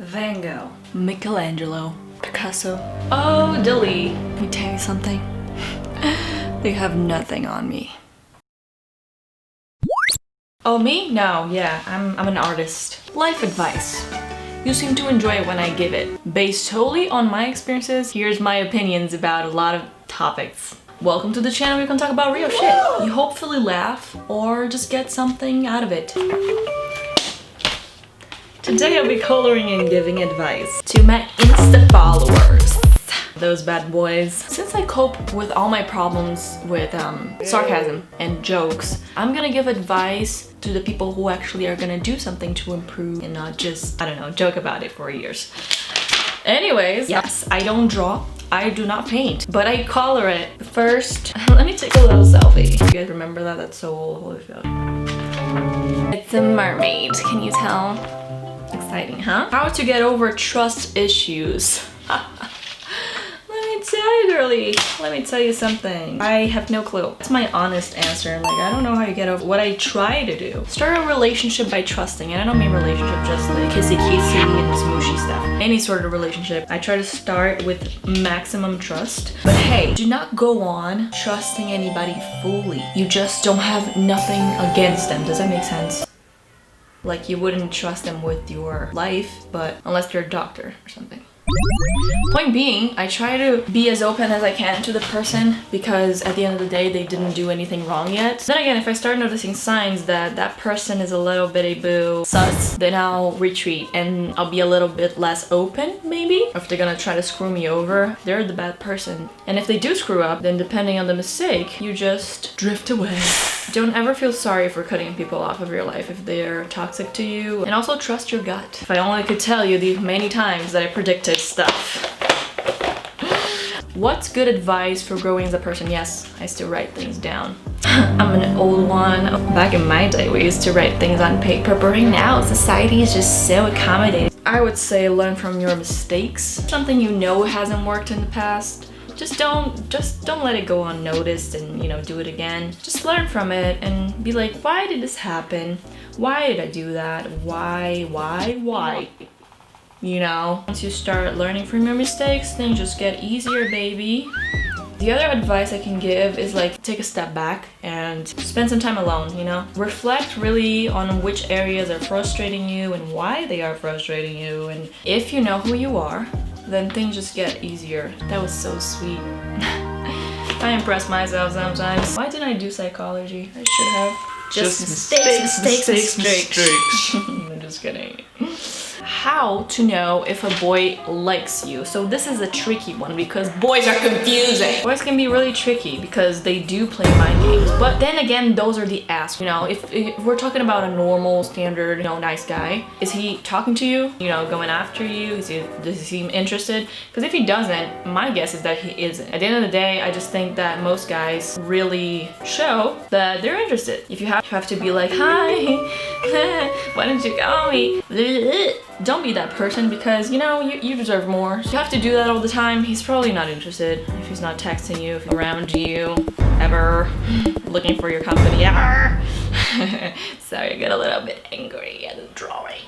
Van Gogh, Michelangelo, Picasso. oh, Dilly. Let me tell you something. They have nothing on me. Oh, me? No, yeah, I'm an artist. Life advice. You seem to enjoy it when I give it. Based solely on my experiences, here's my opinions about a lot of topics. Welcome to the channel where we can talk about real shit. You hopefully laugh or just get something out of it. Today I'll be coloring and giving advice to my Insta followers. Those bad boys. Since I cope with all my problems with sarcasm and jokes, I'm gonna give advice to the people who actually are gonna do something to improve and not just, I don't know, joke about it for years. Anyways, yes, I don't draw. I do not paint, but I color it. First, let me take a little selfie. You guys remember that? That's so old, holy shit. It's a mermaid, can you tell? Exciting, huh? How to get over trust issues. Let me tell you, girly. Let me tell you something. I have no clue. That's my honest answer. Like, I don't know how you get over what I try to do. Start a relationship by trusting. And I don't mean relationship just like kissy-kissy and smooshy stuff. Any sort of relationship. I try to start with maximum trust. But hey, do not go on trusting anybody fully. You just don't have nothing against them. Does that make sense? Like, you wouldn't trust them with your life, but unless you're a doctor or something. Point being, I try to be as open as I can to the person because at the end of the day, they didn't do anything wrong yet. Then again, if I start noticing signs that that person is a little bitty boo sus, then I'll retreat and I'll be a little bit less open, maybe. If they're gonna try to screw me over, they're the bad person. And if they do screw up, then depending on the mistake, you just drift away. Don't ever feel sorry for cutting people off of your life if they're toxic to you. And also trust your gut. If I only could tell you the many times that I predicted stuff. What's good advice for growing as a person? Yes, I still write things down. I'm an old one. Back in my day, we used to write things on paper, but right now, society is just so accommodating. I would say learn from your mistakes. Something you know hasn't worked in the past. Just don't let it go unnoticed and, you know, do it again. Just learn from it and be like, why did this happen? Why did I do that? Why? You know, once you start learning from your mistakes, things just get easier, baby. The other advice I can give is like take a step back and spend some time alone, you know? Reflect really on which areas are frustrating you and why they are frustrating you. And if you know who you are, then things just get easier. That was so sweet. I impress myself sometimes. Why didn't I do psychology? I should have. Just mistakes. I'm just kidding. How to know if a boy likes you. So this is a tricky one because boys are confusing. Boys can be really tricky because they do play mind games. But then again, those are the asks. You know, if we're talking about a normal, standard, you know, nice guy, is he talking to you? You know, going after you? Does he seem interested? Because if he doesn't, my guess is that he isn't. At the end of the day, I just think that most guys really show that they're interested. If you have to be like, hi, why don't you call me? Don't be that person because, you know, you deserve more. You have to do that all the time. He's probably not interested if he's not texting you, if he's around you, ever, looking for your company, ever. Sorry, I got a little bit angry at the drawing.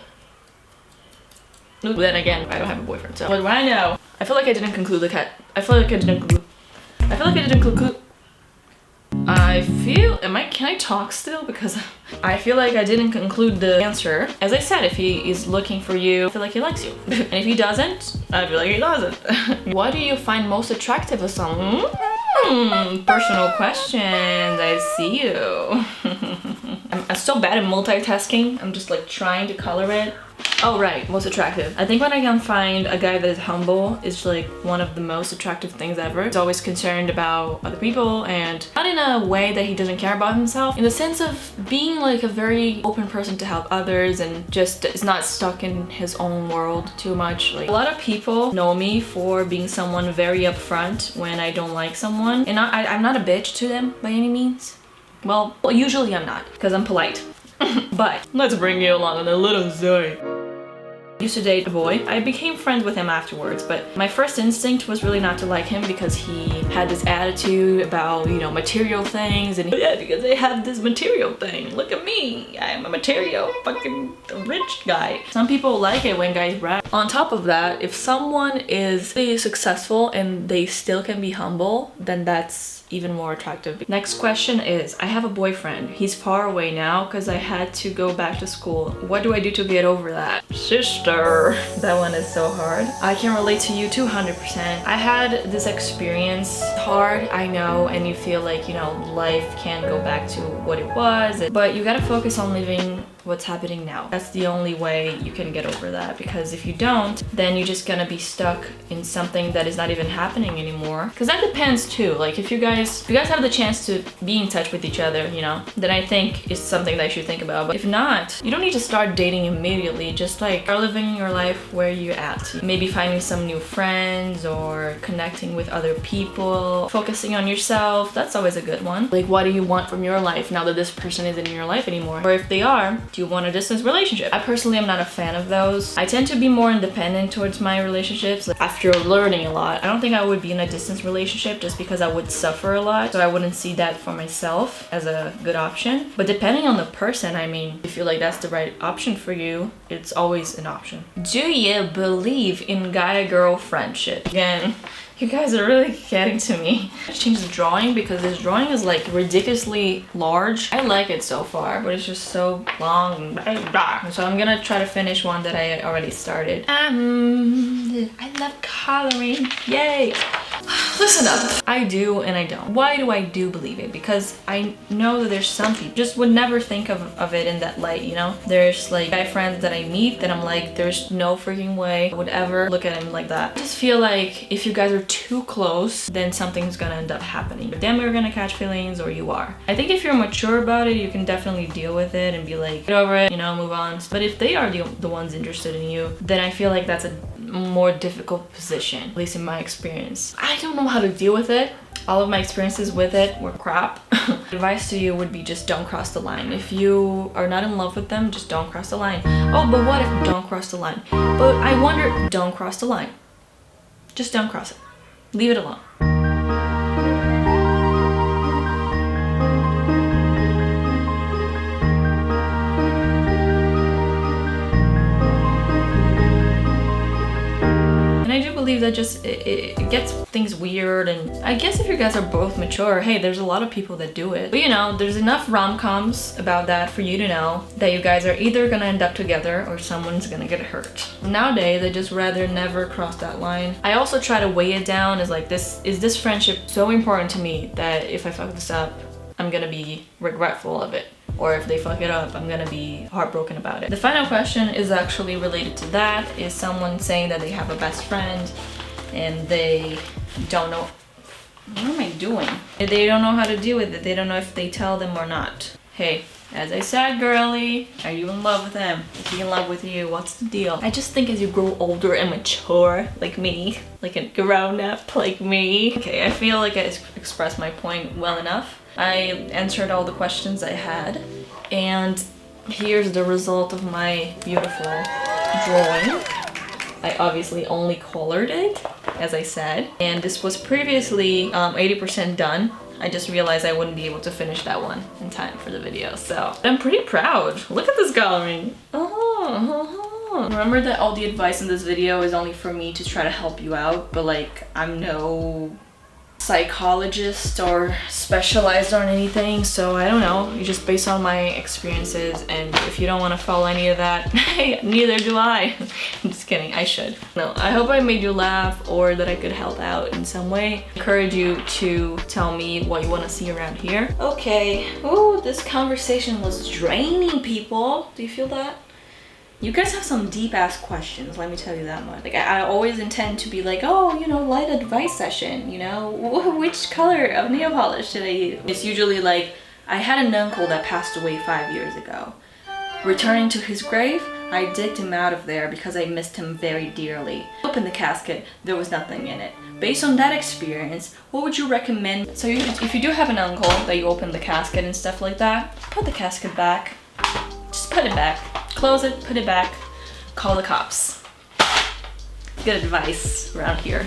Then again, I don't have a boyfriend, so what do I know? I feel like I didn't conclude the cut. Can I talk still? Because I feel like I didn't conclude the answer. As I said, if he is looking for you, I feel like he likes you. And if he doesn't, I feel like he doesn't. What do you find most attractive of someone? Personal questions, I see you. I'm so bad at multitasking. I'm just like trying to color it. Oh right, most attractive. I think when I can find a guy that is humble is like one of the most attractive things ever. He's always concerned about other people and not in a way that he doesn't care about himself, in the sense of being like a very open person to help others and just is not stuck in his own world too much. Like, a lot of people know me for being someone very upfront when I don't like someone, and I'm not a bitch to them by any means. Well, usually I'm not because I'm polite. But let's bring you along on a little story. Used to date a boy. I became friends with him afterwards, but my first instinct was really not to like him because he had this attitude about, you know, material things, and yeah, because I have this material thing. Look at me, I am a material fucking rich guy. Some people like it when guys brag. On top of that, if someone is really successful and they still can be humble, then that's even more attractive. Next question is, I have a boyfriend. He's far away now because I had to go back to school. What do I do to get over that? Sister, that one is so hard. I can relate to you 200%. I had this experience. Hard, I know, and you feel like, you know, life can't go back to what it was, but you gotta focus on living what's happening now. That's the only way you can get over that, because if you don't, then you're just gonna be stuck in something that is not even happening anymore. Because that depends too. Like if you guys have the chance to be in touch with each other, you know, then I think it's something that you should think about. But if not, you don't need to start dating immediately. Just like start living your life where you're at. Maybe finding some new friends or connecting with other people, focusing on yourself. That's always a good one. Like, what do you want from your life now that this person isn't in your life anymore? Or if they are, do you want a distance relationship? I personally am not a fan of those. I tend to be more independent towards my relationships. Like, after learning a lot, I don't think I would be in a distance relationship just because I would suffer a lot. So I wouldn't see that for myself as a good option. But depending on the person, I mean, if you feel like that's the right option for you, it's always an option. Do you believe in guy-girl friendship? Again, you guys are really getting to me. I changed the drawing because this drawing is like ridiculously large. I like it so far, but it's just so long. So I'm gonna try to finish one that I already started. I love coloring. Yay! Listen up. I do and I don't. Why do I do believe it? Because I know that there's some people just would never think of it in that light, you know? There's like guy friends that I meet that I'm like, there's no freaking way I would ever look at him like that. I just feel like if you guys are too close, then something's gonna end up happening. Then we're gonna catch feelings, or you are. I think if you're mature about it, you can definitely deal with it and be like, get over it, you know, move on. But if they are the ones interested in you, then I feel like that's a more difficult position, at least in my experience. I don't know how to deal with it. All of my experiences with it were crap. Advice to you would be just don't cross the line. If you are not in love with them, just don't cross the line. Oh, but what if don't cross the line? But I wonder, don't cross the line. Just don't cross it. Leave it alone. And I do believe that just it gets things weird, and I guess if you guys are both mature, hey, there's a lot of people that do it. But you know, there's enough rom-coms about that for you to know that you guys are either gonna end up together or someone's gonna get hurt. Nowadays, I just rather never cross that line. I also try to weigh it down as like, is this friendship so important to me that if I fuck this up, I'm gonna be regretful of it? Or if they fuck it up, I'm gonna be heartbroken about it. The final question is actually related to that. Is someone saying that they have a best friend and they don't know, what am I doing? They don't know how to deal with it. They don't know if they tell them or not. Hey, as I said, girly, are you in love with him? Is he in love with you? What's the deal? I just think as you grow older and mature, like me, like a grown-up like me. Okay, I feel like I expressed my point well enough. I answered all the questions I had, and here's the result of my beautiful drawing. I obviously only colored it, as I said, and this was previously 80% done. I just realized I wouldn't be able to finish that one in time for the video, so I'm pretty proud. Look at this coloring. Remember that all the advice in this video is only for me to try to help you out, but like, I'm no psychologist or specialized on anything, so I don't know. It's just based on my experiences, and if you don't want to follow any of that, hey, neither do I. I'm just kidding, I should. No, I hope I made you laugh or that I could help out in some way. I encourage you to tell me what you want to see around here. Okay, ooh, this conversation was draining, people. Do you feel that? You guys have some deep ass questions, let me tell you that much. Like, I always intend to be like, oh, you know, light advice session, you know, which color of nail polish should I use? It's usually like, I had an uncle that passed away 5 years ago. Returning to his grave, I digged him out of there because I missed him very dearly. Opened the casket, there was nothing in it. Based on that experience, what would you recommend? So if you do have an uncle that you open the casket and stuff like that, put the casket back. Just put it back. Close it, put it back, call the cops. good advice around here.